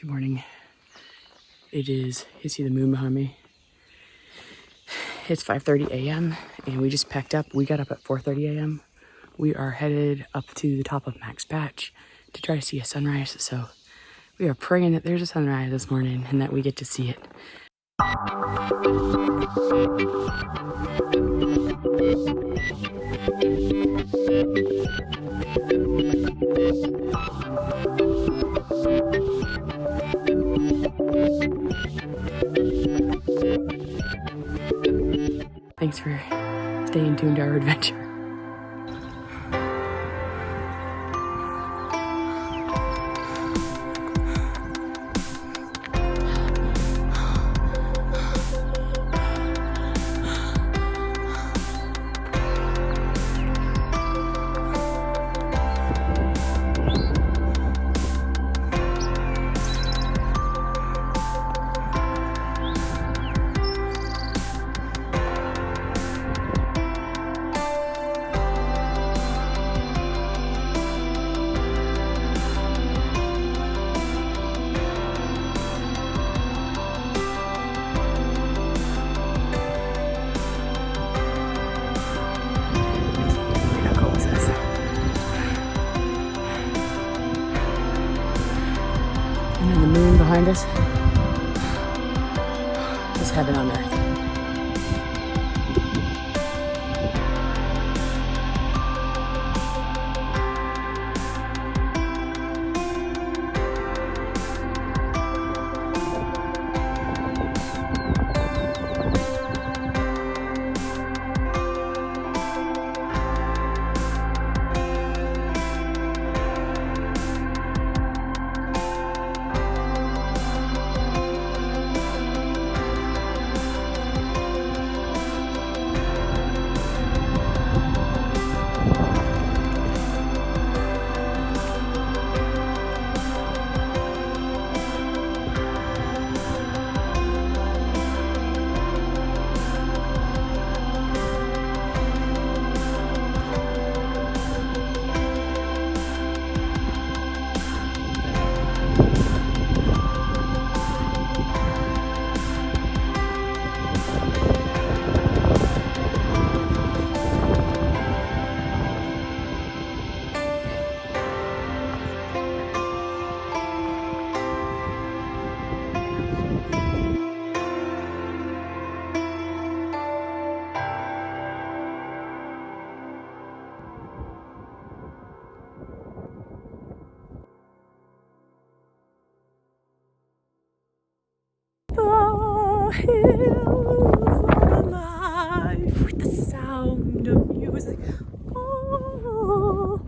Good morning. You see the moon behind me? It's 5:30 a.m. and we just packed up. We got up at 4:30 a.m. We are headed up to the top of Max Patch to try to see a sunrise. So we are praying that there's a sunrise this morning and that we get to see it. Thanks for staying tuned to our adventure. And then the moon behind us is heaven on earth. The hills are alive with the sound of music. Oh.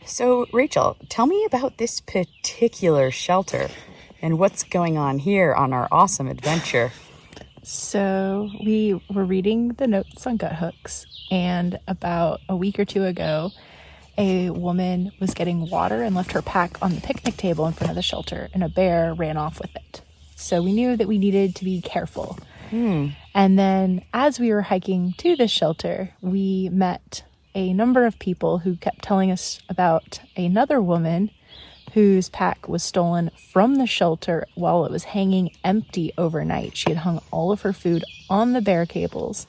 So, Rachel, tell me about this particular shelter and what's going on here on our awesome adventure. So we were reading the notes on gut hooks, and about a week or two ago, a woman was getting water and left her pack on the picnic table in front of the shelter, and a bear ran off with it. So we knew that we needed to be careful. And then as we were hiking to the shelter, we met a number of people who kept telling us about another woman whose pack was stolen from the shelter while it was hanging empty overnight. She had hung all of her food on the bear cables,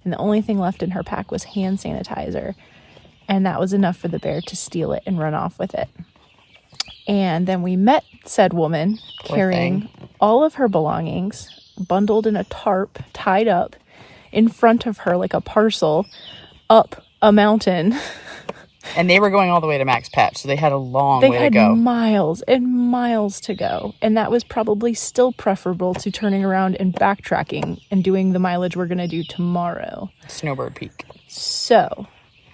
and the only thing left in her pack was hand sanitizer, and that was enough for the bear to steal it and run off with it. And then we met said woman carrying all of her belongings bundled in a tarp, tied up in front of her like a parcel, up a mountain. And they were going all the way to Max Patch, so they had a long way to They had go. miles and miles to go. And that was probably still preferable to turning around and backtracking and doing the mileage we're going to do tomorrow. Snowbird Peak. So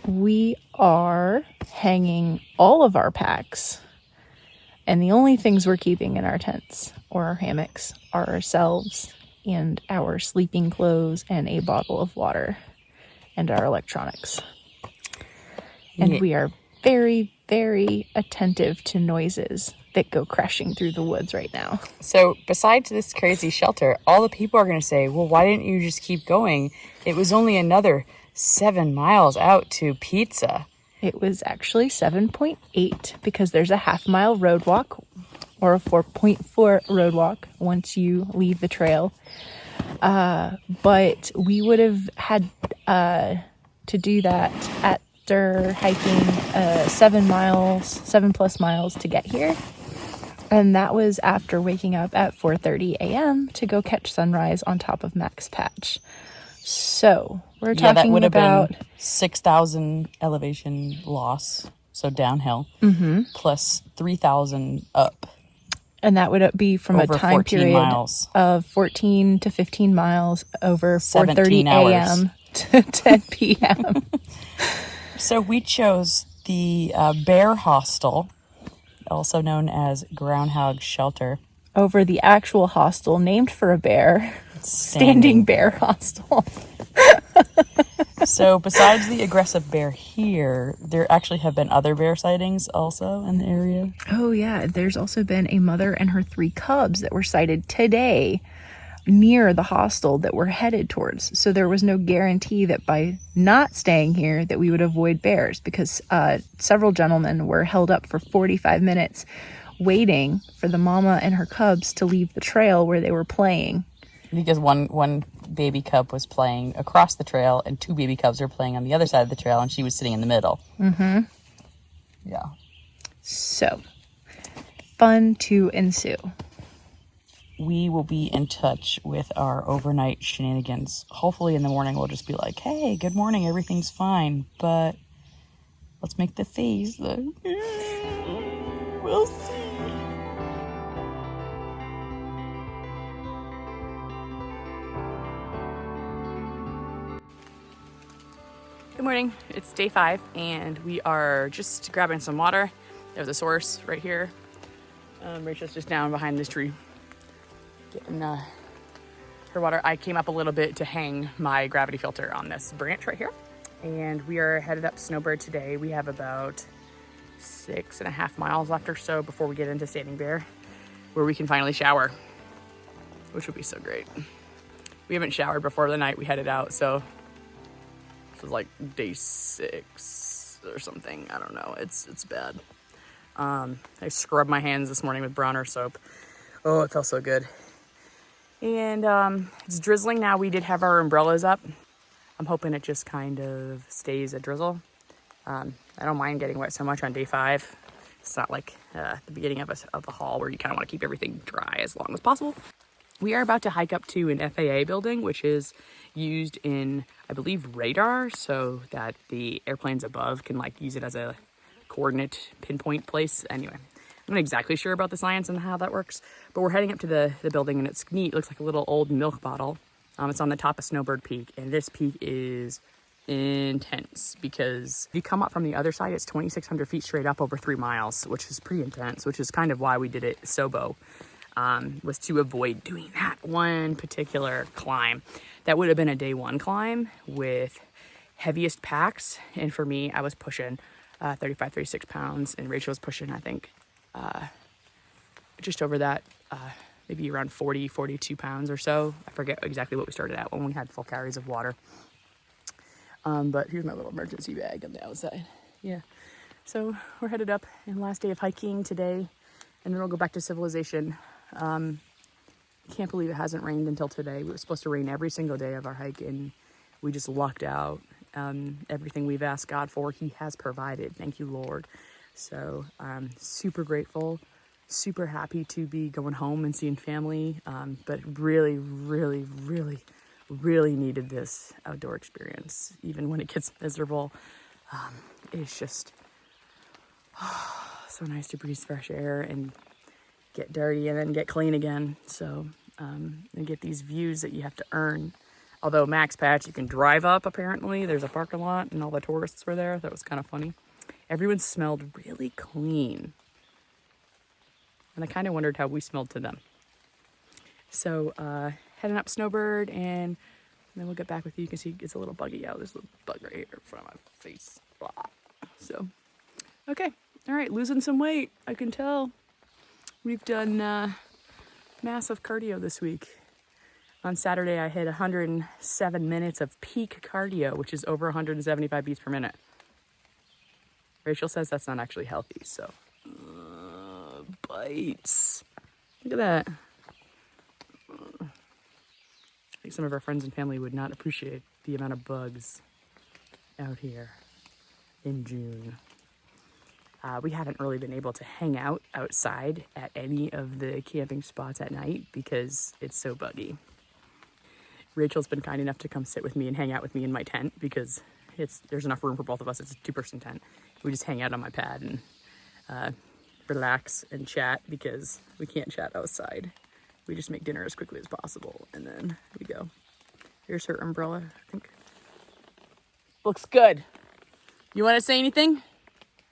we are hanging all of our packs. And the only things we're keeping in our tents or our hammocks are ourselves and our sleeping clothes and a bottle of water and our electronics. And we are very, very attentive to noises that go crashing through the woods right now. So besides this crazy shelter, all the people are going to say, well, why didn't you just keep going? It was only another 7 miles out to Pizza. It was actually 7.8 because there's a half-mile road walk or a 4.4 road walk once you leave the trail. But we would have had to do that after hiking 7+ miles to get here. And that was after waking up at 4:30 a.m. to go catch sunrise on top of Max Patch. So we're talking that would have about been 6,000 elevation loss, so downhill, plus 3,000 up. And that would be from over a time 14 period miles. of 14 to 15 miles over 4:30 hours. a.m. to 10 p.m. So we chose the Bear Hostel, also known as Groundhog Shelter. over the actual hostel named for a bear, Standing Bear Hostel. So besides the aggressive bear here, there actually have been other bear sightings also in the area. Oh yeah, there's also been a mother and her 3 cubs that were sighted today near the hostel that we're headed towards. So there was no guarantee that by not staying here that we would avoid bears, because several gentlemen were held up for 45 minutes waiting for the mama and her cubs to leave the trail where they were playing. Because one baby cub was playing across the trail and 2 baby cubs were playing on the other side of the trail, and she was sitting in the middle. Mm-hmm. Yeah. So, fun to ensue. We will be in touch with our overnight shenanigans. Hopefully in the morning we'll just be like, hey, good morning, everything's fine, but let's make the face though. We'll see. Good morning. It's day 5 and we are just grabbing some water. There's a source right here. Rachel's just down behind this tree getting her water. I came up a little bit to hang my gravity filter on this branch right here. And we are headed up Snowbird today. We have about 6.5 miles left or so before we get into Standing Bear, where we can finally shower, which would be so great. We haven't showered before the night we headed out, so this is like day 6 or something. I don't know. It's bad. I scrubbed my hands this morning with Bronner soap. Oh, it felt so good. And it's drizzling now. We did have our umbrellas up. I'm hoping it just kind of stays a drizzle. I don't mind getting wet so much on day 5. It's not like the beginning of a haul where you kind of want to keep everything dry as long as possible. We are about to hike up to an FAA building, which is used in, I believe, radar, so that the airplanes above can like use it as a coordinate pinpoint place. Anyway, I'm not exactly sure about the science and how that works, but we're heading up to the building, and it's neat. It looks like a little old milk bottle. It's on the top of Snowbird Peak, and this peak is intense because if you come up from the other side, it's 2,600 feet straight up over 3 miles, which is pretty intense, which is kind of why we did it SOBO. Was to avoid doing that one particular climb. That would have been a day 1 climb with heaviest packs. And for me, I was pushing 35, 36 pounds, and Rachel was pushing, I think, just over that, maybe around 40, 42 pounds or so. I forget exactly what we started at when we had full carries of water. But here's my little emergency bag on the outside. Yeah. So we're headed up, and last day of hiking today, and then we'll go back to civilization. I can't believe it hasn't rained until today. It was supposed to rain every single day of our hike, and we just lucked out. Everything we've asked God for, He has provided. Thank you, Lord. So I'm super grateful super happy to be going home and seeing family, but really, really, really, really needed this outdoor experience. Even when it gets miserable, it's just so nice to breathe fresh air and get dirty and then get clean again. So, and get these views that you have to earn. Although Max Patch, you can drive up, apparently. There's a parking lot and all the tourists were there. That was kind of funny. Everyone smelled really clean. And I kind of wondered how we smelled to them. So, heading up Snowbird, and then we'll get back with you. You can see it's a little buggy out. There's a little bug right here in front of my face. Blah. So, okay. All right, losing some weight. I can tell. We've done massive cardio this week. On Saturday, I hit 107 minutes of peak cardio, which is over 175 beats per minute. Rachel says that's not actually healthy, so. Bites. Look at that. I think some of our friends and family would not appreciate the amount of bugs out here in June. We haven't really been able to hang out outside at any of the camping spots at night because it's so buggy. Rachel's been kind enough to come sit with me and hang out with me in my tent because there's enough room for both of us. It's a 2-person tent. We just hang out on my pad and relax and chat because we can't chat outside. We just make dinner as quickly as possible and then we go. Here's her umbrella, I think. Looks good. You want to say anything?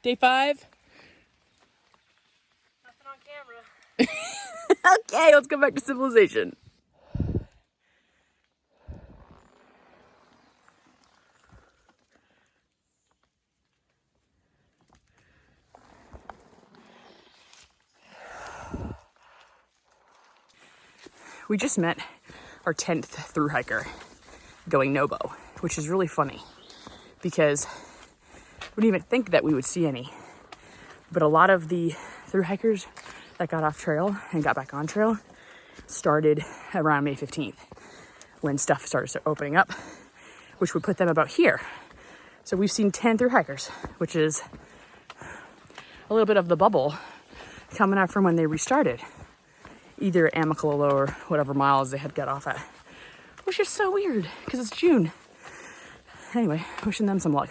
Day 5? Nothing on camera. Okay, let's go back to civilization. We just met our 10th through hiker going Nobo, which is really funny because we didn't even think that we would see any. But a lot of the through hikers that got off trail and got back on trail started around May 15th when stuff started opening up, which would put them about here. So we've seen 10 through hikers, which is a little bit of the bubble coming up from when they restarted, either at Amicalola or whatever miles they had got off at, which is so weird because it's June. Anyway, wishing them some luck.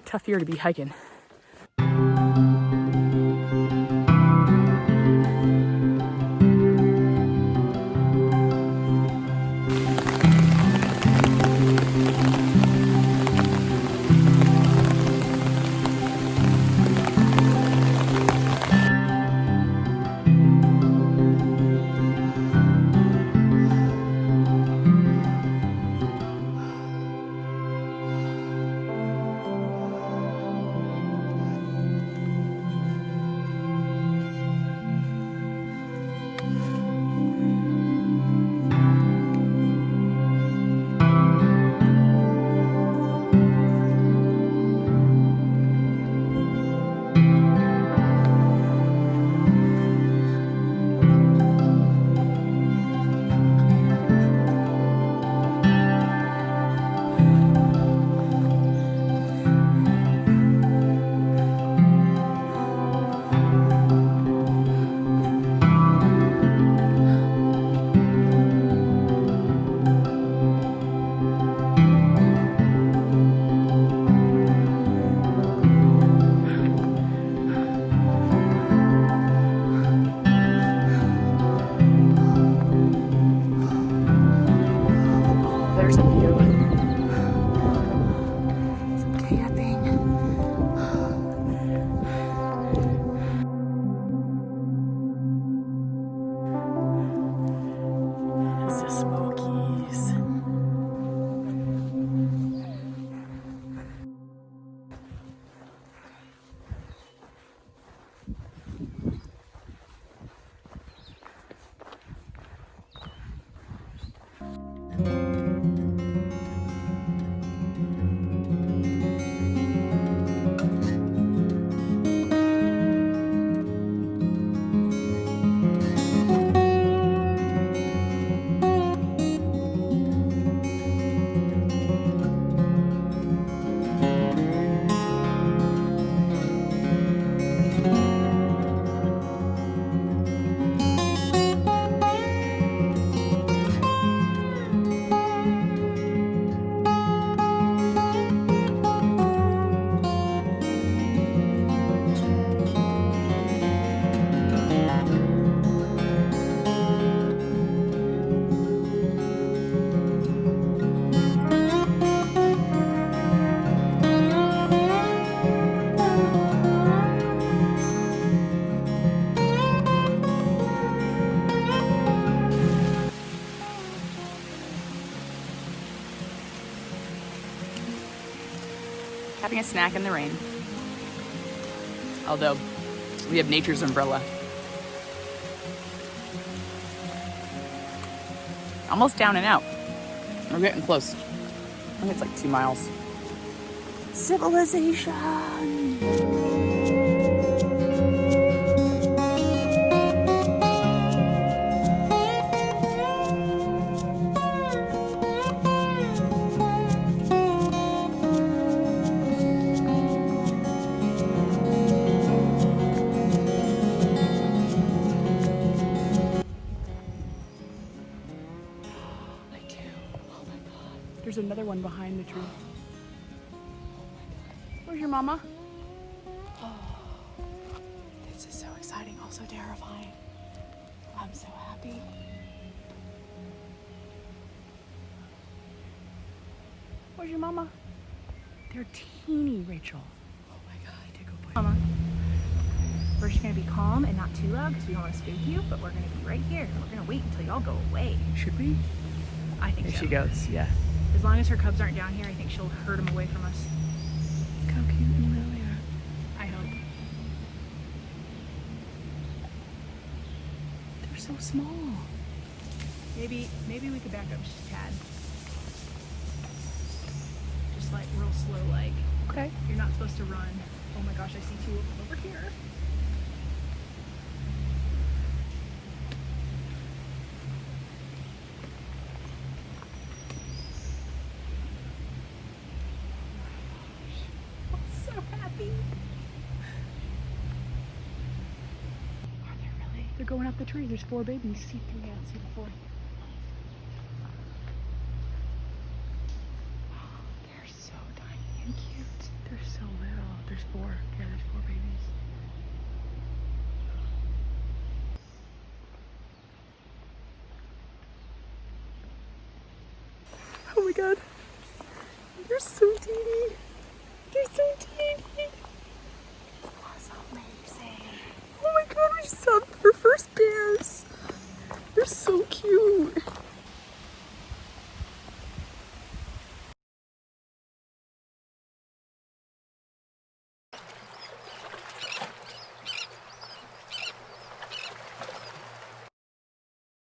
Tough year to be hiking. having a snack in the rain. Although, we have nature's umbrella. Almost down and out. We're getting close. I think it's like 2 miles. Civilization! There's another one behind the tree. Where's your mama? Oh, this is so exciting, also terrifying. I'm so happy. Where's your mama? They're teeny, Rachel. Oh my God. Take a bite. Mama, we're just gonna be calm and not too loud because we don't want to spook you, but we're gonna be right here. We're gonna wait until y'all go away. Should we? I think There so. she goes, yeah. As long as her cubs aren't down here, I think she'll herd them away from us. Look how cute and little they are. I hope. They're so small. Maybe we could back up just a tad. Just like real slow, like. Okay. You're not supposed to run. Oh my gosh, I see 2 of them over here. They're going up the tree. There's 4 babies. See 3, yeah, see the 4th. They're so tiny and cute. They're so little. There's 4. Yeah, there's 4 babies. Oh my God. They're so teeny. They're so teeny. That's amazing. Oh my God, we just saw our first bears. They're so cute.